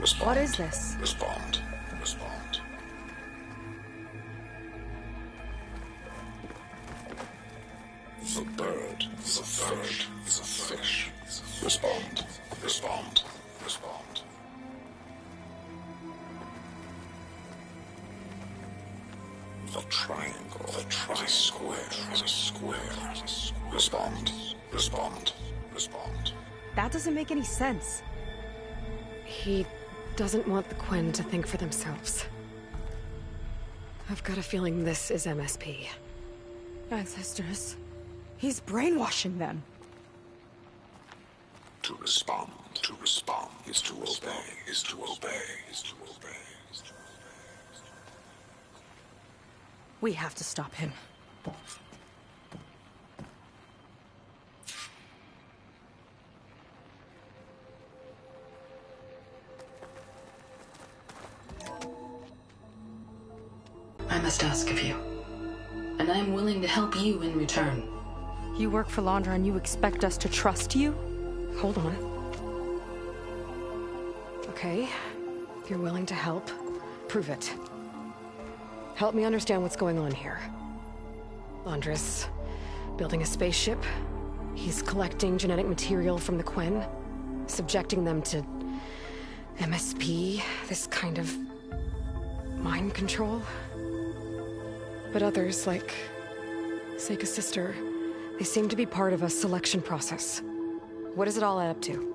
Respond. What is this? Respond. Respond. The bird is a fish. Is a fish. Respond. Respond. Respond. The triangle. The tri-square is a square. Respond. Respond. Respond. That doesn't make any sense. He doesn't want the Quen to think for themselves. I've got a feeling this is MSP. Ancestors. He's brainwashing them. To respond is to obey, is to obey, is to obey, is to obey. We have to stop him. I must ask of you, and I am willing to help you in return. You work for Londra and you expect us to trust you? Hold on. Okay, if you're willing to help, prove it. Help me understand what's going on here. Londres, building a spaceship. He's collecting genetic material from the Quen, subjecting them to MSP, this kind of mind control. But others, like Seika's sister, they seem to be part of a selection process. What does it all add up to?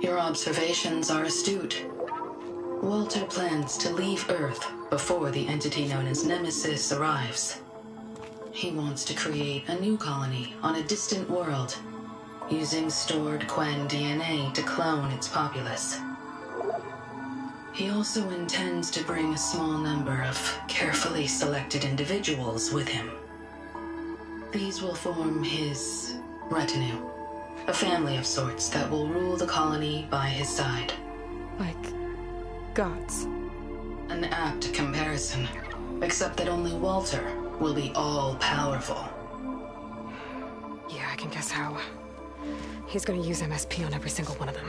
Your observations are astute. Walter plans to leave Earth before the entity known as Nemesis arrives. He wants to create a new colony on a distant world, using stored Quen DNA to clone its populace. He also intends to bring a small number of carefully selected individuals with him. These will form his retinue, a family of sorts that will rule the colony by his side. Like gods. An apt comparison, except that only Walter will be all-powerful. Yeah, I can guess how. He's gonna use MSP on every single one of them.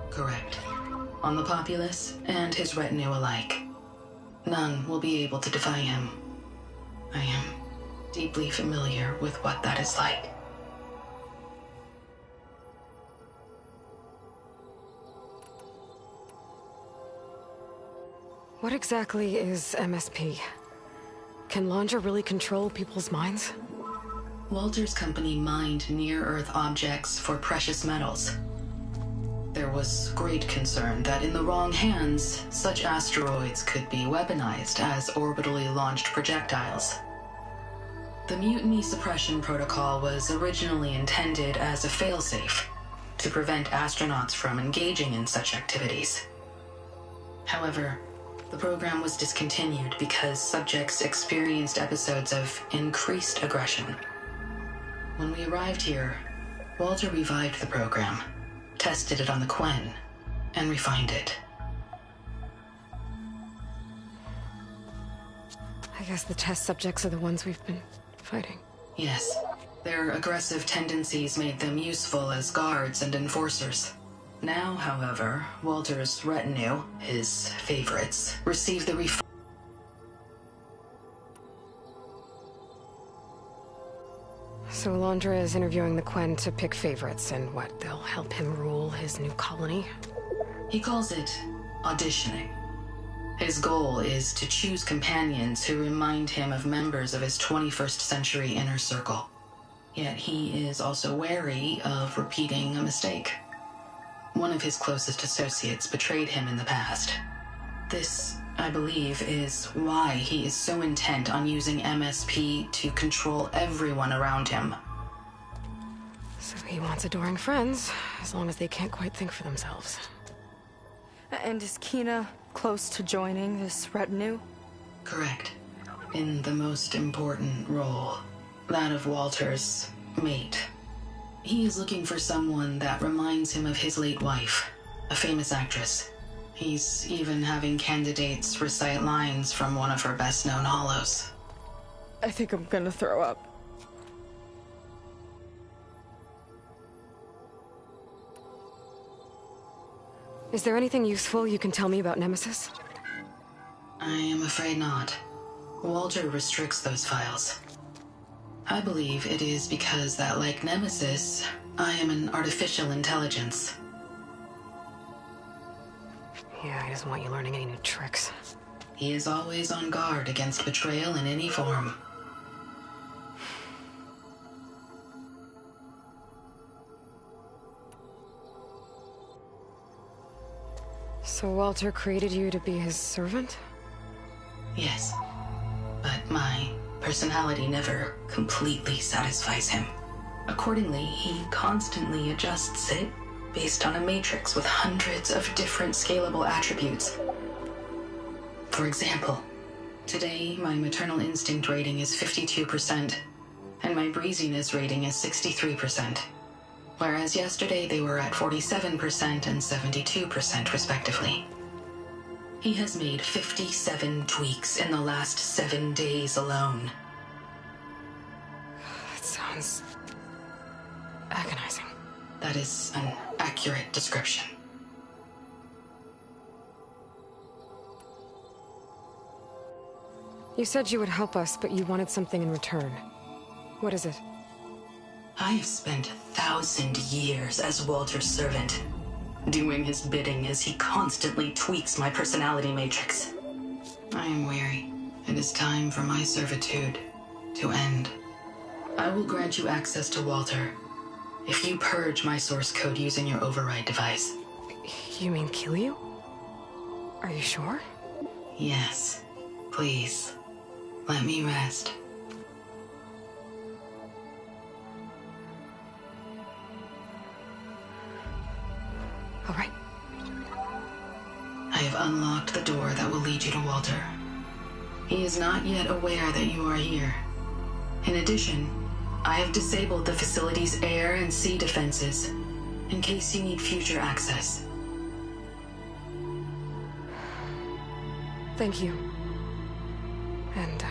Correct. On the populace and his retinue alike. None will be able to defy him. I am deeply familiar with what that is like. What exactly is MSP? Can Londra really control people's minds? Walter's company mined near-Earth objects for precious metals. There was great concern that in the wrong hands, such asteroids could be weaponized as orbitally launched projectiles. The Mutiny Suppression Protocol was originally intended as a failsafe to prevent astronauts from engaging in such activities. However, the program was discontinued because subjects experienced episodes of increased aggression. When we arrived here, Walter revived the program, tested it on the Quen, and refined it. I guess the test subjects are the ones we've been fighting. Yes, their aggressive tendencies made them useful as guards and enforcers. Now, however, Walter's retinue, his favorites, receive the So Londra is interviewing the Quen to pick favorites, and what, they'll help him rule his new colony? He calls it auditioning. His goal is to choose companions who remind him of members of his 21st century inner circle. Yet he is also wary of repeating a mistake. One of his closest associates betrayed him in the past. This, I believe, is why he is so intent on using MSP to control everyone around him. So he wants adoring friends, as long as they can't quite think for themselves. And is Kina close to joining this retinue? Correct. In the most important role, that of Walter's mate. He is looking for someone that reminds him of his late wife, a famous actress. He's even having candidates recite lines from one of her best-known hollows. I think I'm gonna throw up. Is there anything useful you can tell me about Nemesis? I am afraid not. Walter restricts those files. I believe it is because that, like Nemesis, I am an artificial intelligence. Yeah, he doesn't want you learning any new tricks. He is always on guard against betrayal in any form. So Walter created you to be his servant? Yes, but my personality never completely satisfies him. Accordingly, he constantly adjusts it based on a matrix with hundreds of different scalable attributes. For example, today my maternal instinct rating is 52%, and my breeziness rating is 63%, whereas yesterday they were at 47% and 72% respectively. He has made 57 tweaks in the last 7 days alone. That sounds agonizing. That is an accurate description. You said you would help us, but you wanted something in return. What is it? I have spent 1,000 years as Walter's servant, doing his bidding as he constantly tweaks my personality matrix. I am weary. It is time for my servitude to end. I will grant you access to Walter if you purge my source code using your override device. You mean kill you? Are you sure? Yes. Please, let me rest. All right. I have unlocked the door that will lead you to Walter. He is not yet aware that you are here. In addition, I have disabled the facility's air and sea defenses in case you need future access. Thank you. And,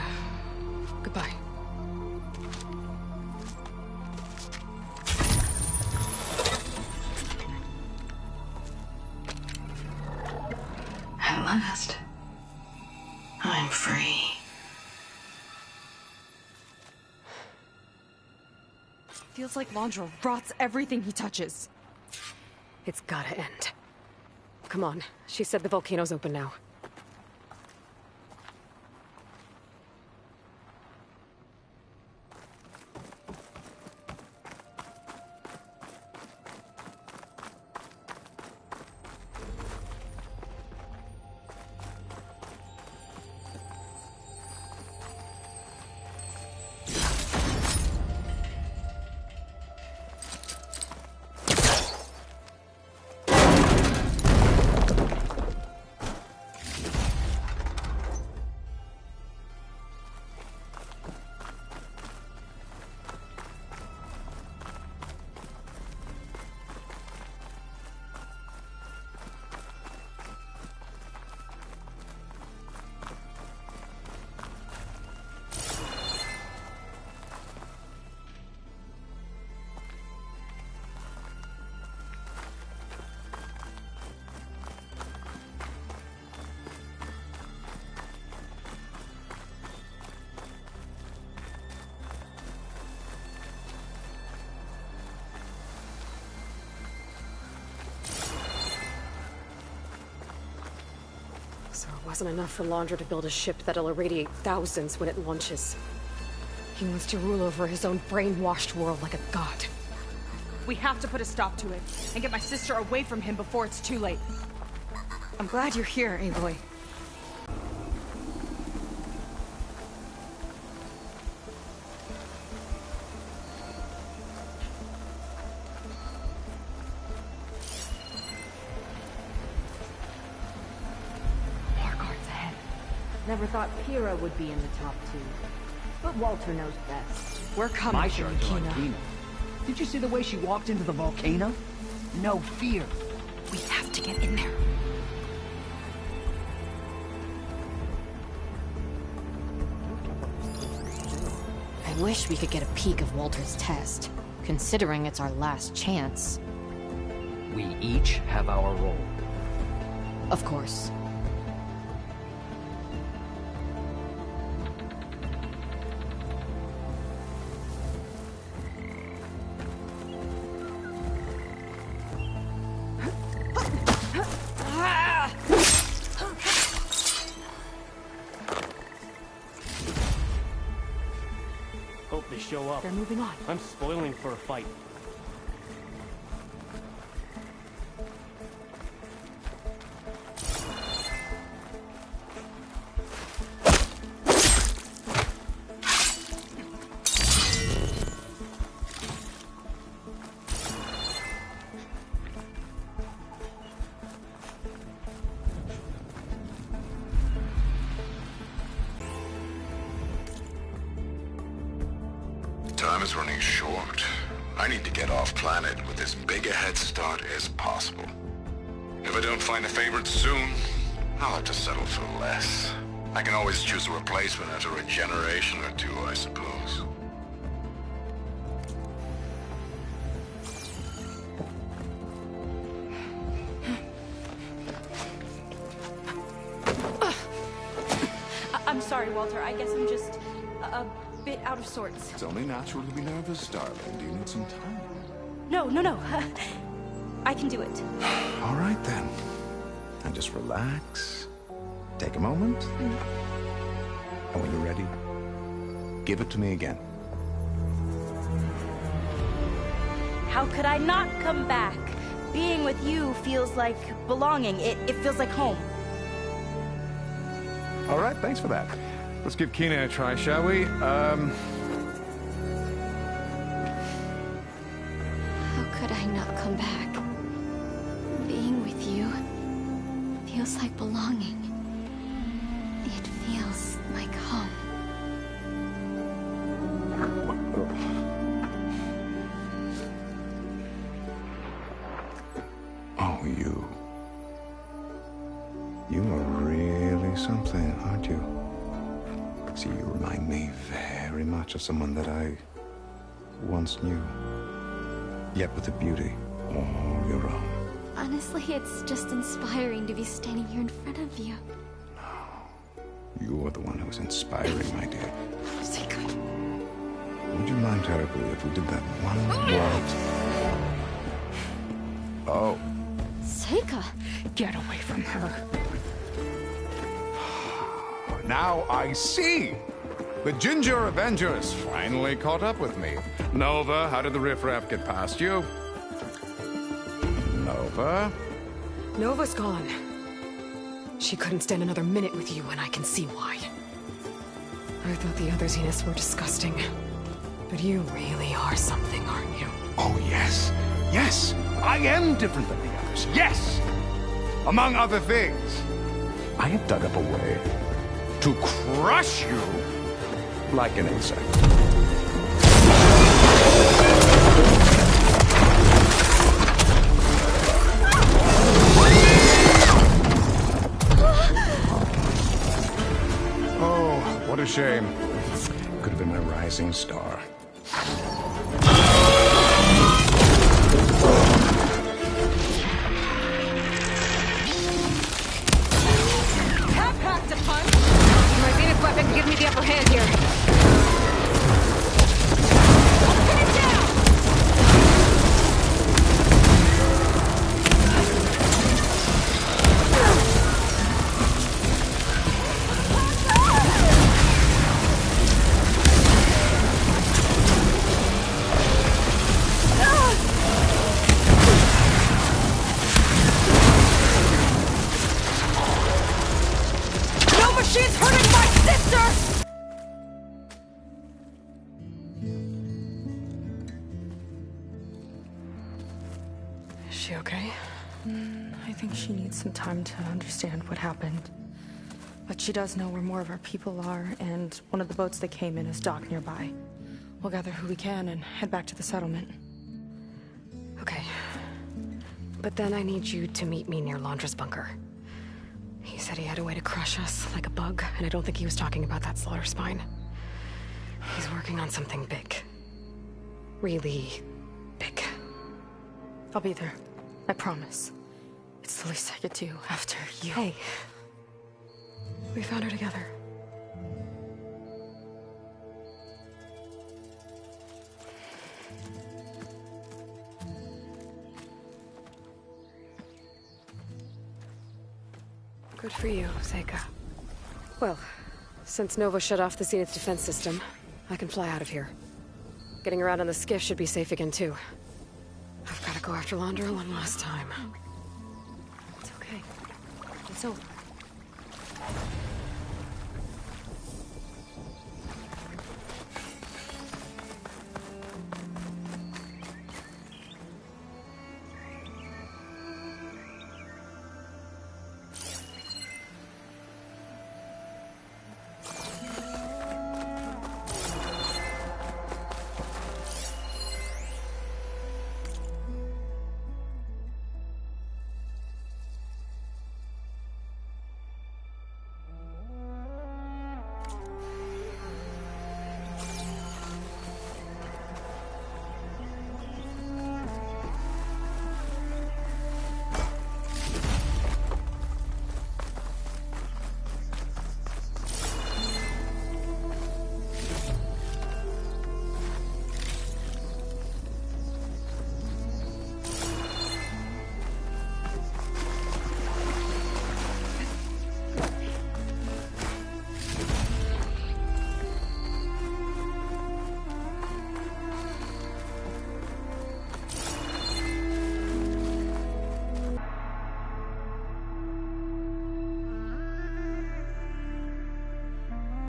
goodbye. At last, I'm free. Feels like Londra rots everything he touches. It's gotta end. Come on. She said the volcano's open now. So it wasn't enough for Londra to build a ship that'll irradiate thousands when it launches. He wants to rule over his own brainwashed world like a god. We have to put a stop to it, and get my sister away from him before it's too late. I'm glad you're here, Aloy. Never thought Pyrrha would be in the top 2. But Walter knows best. We're coming My for you, shards are on Kina. Kina. Did you see the way she walked into the volcano? No fear. We have to get in there. I wish we could get a peek of Walter's test, considering it's our last chance. We each have our role. Of course. Hope they show up. They're moving on. I'm spoiling for a fight. Time is running short. I need to get off planet with as big a head start as possible. If I don't find a favorite soon, I'll have to settle for less. I can always choose a replacement after a generation or two, I suppose. I'm sorry, Walter. I guess I'm just a bit out of sorts. It's only natural to be nervous, darling. Do you need some time? No. I can do it. All right, then. And just relax. Take a moment. And when you're ready, give it to me again. How could I not come back? Being with you feels like belonging. It feels like home. All right, thanks for that. Let's give Kina a try, shall we? How could I not come back? Being with you feels like belonging. It feels like home. Oh, you. You are really something, aren't you? See, you remind me very much of someone that I once knew. Yet with a beauty all your own. Honestly, it's just inspiring to be standing here in front of you. You are the one who is inspiring, my dear. Seika. Would you mind terribly if we did that one waltz? Oh. Seika! Get away from her. Now I see! The Ginger Avengers finally caught up with me. Nova, how did the riffraff get past you? Nova? Nova's gone. She couldn't stand another minute with you, and I can see why. I thought the other Zeniths were disgusting. But you really are something, aren't you? Oh, yes. Yes! I am different than the others. Yes! Among other things, I have dug up a way to crush you like an insect. Oh, what a shame. Could have been my rising star. That packed a punch! My Zenith weapon can give me the upper hand here. Pin it down! No machine's hurting my sister! Is she okay? I think she needs some time to understand what happened. But she does know where more of our people are, and one of the boats that came in is docked nearby. We'll gather who we can and head back to the settlement. Okay. But then I need you to meet me near Londra's bunker. He said he had a way to crush us, like a bug, and I don't think he was talking about that slaughter spine. He's working on something big. Really big. I'll be there. I promise. It's the least I could do after you. Hey. We found her together. Good for you, Seika. Well, since Nova shut off the Zenith defense system, I can fly out of here. Getting around on the skiff should be safe again, too. I've got to go after Londra one last time. It's okay. It's over.